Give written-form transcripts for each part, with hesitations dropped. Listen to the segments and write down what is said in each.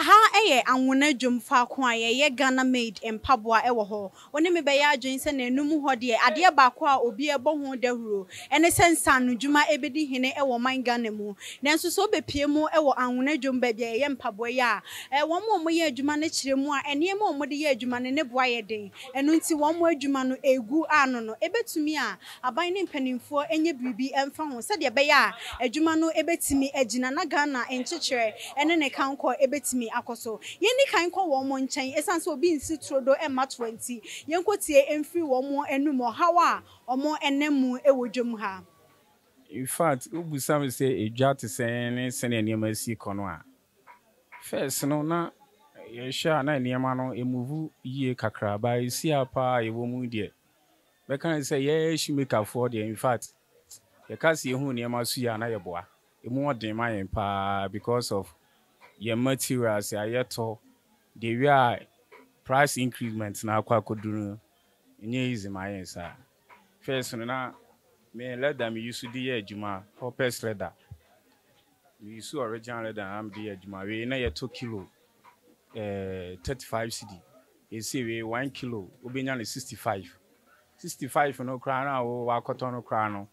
aha eye anwona dwom fa ko a ye Ghana made empaboa ewo ho woni me be ya adwen se na enum ho de ade ba ko a obi ebo ho dahuro ene sensa no dwuma ebedi hene ewo man Ghana mu nanso so bepie mu ewo anwona dwom ba bia ye mpaboa ya wo mo ye adwuma ne kire mu a ene mo mo de ye adwuma ne boa ye den eno nti wo mo adwuma no egu ano no ebetumi a aban ne mpanimfo enye bibi emfa ho se de be ya adwuma no ebetimi agina na Ghana enchekere ene ne kanko ebetimi akoso yeni kanko wo mo nchen esanse obi nsi trodo ema 20 yenkotie emfiri wo mo enum hawa omo enemu ewodwom ha. In fact ubusam say edwa te sen sene niam si kono a first no na ye sha na niam no emuvu yie kakra ba isi apa ewo mu de be kan say ye shoemaker for de in fact ye ka se hu niam su ya na ye boa emu odin ma yen pa because of your materials ayeto the way price increment na akwa koduru nye easy my answer first na me leather me used to the ejuma purpose leather we use original leather am the ejuma we na ye 2 kilo 35 cd you see we 1 kilo obenya na 65 no kra na wo akoto no kra no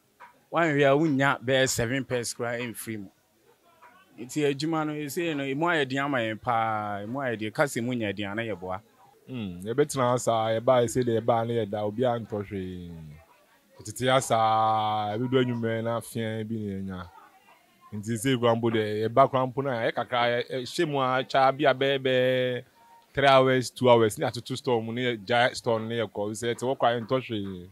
one we unya be 7 pence kra in free mo iti ejuma no ese no emu ayedi amayen pa emu ayedi kase mu nya edi ana yeboa e betina sa e ba ese de e ba na yeda obi antohwe titi asa bi do anwume na afia bi na nya nti se gwambo de e ba kwampo na e kakra shemu a cha bia be 3 hours 2 hours ni atutu store mu ni store ni yeko se te wo kwa ntohwe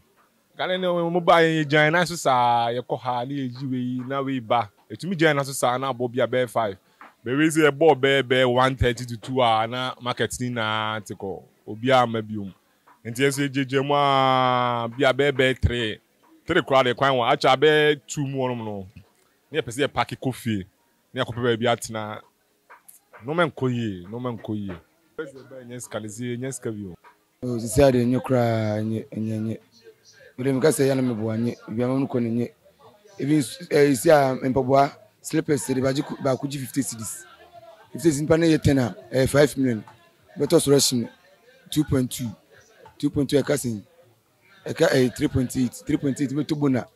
kale ne mo ba yen jan na so sa yeko ha ni ejiwe na we ba etumi jan na so sa na abo bia be 5 be we say ebo be 130 to 2 na market ni na tiko obi ama biom nti eso ejeje mu a bia be 3 kwa de kwan wa acha be 2 mu no ne pese pack coffee ne akope bia atena no men koyi pese be nyeskalizi nyeskabio o zisiade nyukra nye ure mkase yana meboanye bia mamu ko nye even isia mpaboa slippers de ba kuji 50 cedis 50 cedis pa na ye 10 5 million better solution 2.2 ekasin eka 3.8 beto bona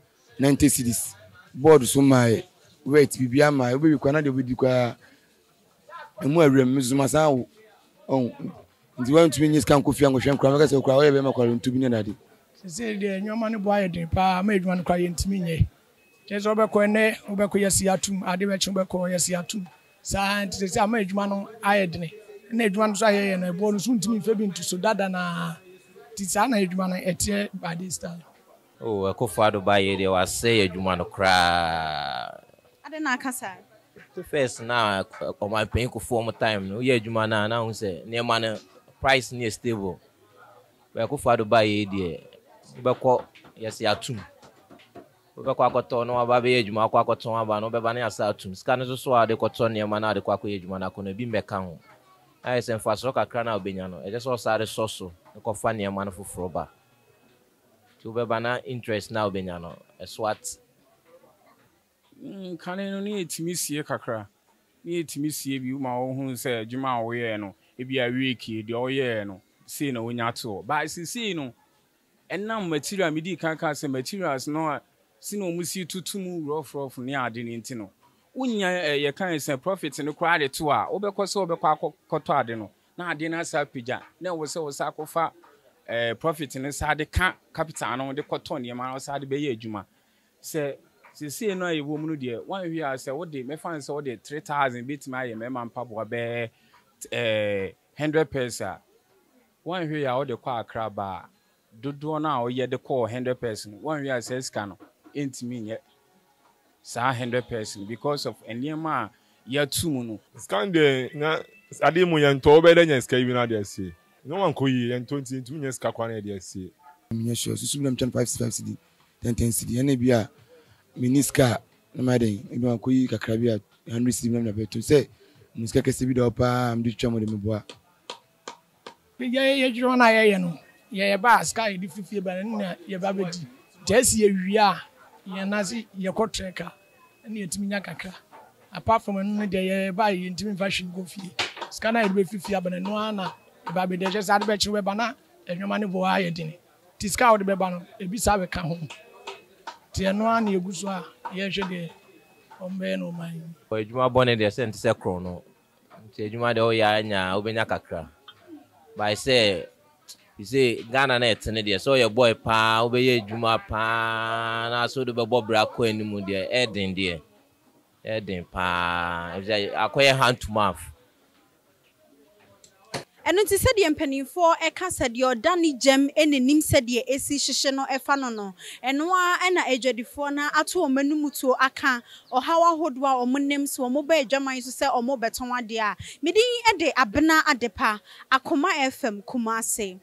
90 cedis board so my weight bibia my obi kwa na de obi kwa emu awrem mizuma sa on ndi wan tumi nyi scan kofi ango hwem kra mekase kra wo ye be makwa ntubi ne nade se de nyoma ne boa ye den pa ma edwuma no kra ye ntimi nye jeso obekọ ne obekọ yesi atum ade be chun bekọ yesi atum sa nti se ama edwuma no ayedene na edwuma no so ayeye na ebo no so ntimi fe bi ntu so dada na ti sa na edwuma no etie body style oh akofado ba ye de wa se edwuma no kra Ade na akasa to first na o my pay ko for time no ye edwuma na hu se ne ma no price ni stable we akofado ba ye de bekọ yesi atum obekọ akoto no aba be edwuma akoto aba no beba na asa atum ska no so ade koto ne ma na ade kwa edwuma na kono bi meka ho ai se mfa so kakra na obenya no eje so sare soso ko fa ne ma no foforo ba to beba na interest na obenya no eswat kane no ni etimi sie kakra ni etimi sie bi ma wo hu se edwuma wo ye no e bia week de wo ye no see na wonya to ba see no enam material mi di kanka se materials no sino musi tutumu rough ne ade ne ntino unya ye kan se profit no kra de to a obekọ se obekọ akoto ade no na ade na sa pija na wo se wo sa akofa profit ne sa de ka capital no de koto ne ma sa de be ye adwuma se no aye wo mu no de wan hwi a se wo de me fan se wo de 3000 bitima aye me ma mpaboa be 100 pesos wan hwi a wo de kwa akra ba dodo na o ye de call 100 pesos wan hwi a se ska no entimi nye sa 100% because of eniema ya tumu no scan de na ade mu yento be de nya ska ibi na de se no wan koyi yento ntimi nya ska kwa na de se minye sure susu na mchan 5 cd 10 cd ene bia miniska na maden ibi wan koyi kakra bia 100 cd na beto se miniska kese bi do pa am di twamo de meboa ye jiro na ye no ye ba ska ye di fifie ba na ye ba be di jesi ye wia ye nazi ye kotreka na ye timi nya kakra apart from no de ye ba ye ntimi fashion go fie sika na yɛde bɛfifi abana no ana ɛba bɛde ɛhyɛ sɛ ade bɛkye bɛba na adwuma no bɔ ayɛ dene nti sika a wode bɛba no ebi saa bɛka ho nti ɛno a na yɛgu so a yɛhwɛ deɛ ɔmbɛyɛ no ɔman yi adwuma bɔne deɛ sɛ nte sɛ korɔ no nti adwuma deɛ woyɛ anya wobɛnya kakra by say you say Ghana na etene deɛ so your boy pa wobɛyɛ adwuma pa na so de bɛbɔ bra kɔ animu deɛ ɛden pa akɔyɛ hand to mouth ɛno nti sɛ deɛ mpanimfoɔ ɛka sɛ deɛ ɔda ne gyam ɛnanim sɛ deɛ ɛsi hyehye no ɛfa no ɛno a ɛna adwadifoɔ no ato wɔn anim tuo aka ɔhaw ahodoɔ a wɔn nim so wɔn bɛ adwaman so sɛ wɔn bɛtɔn adeɛ a medin ɛde abena adepa Akoma FM Kumase.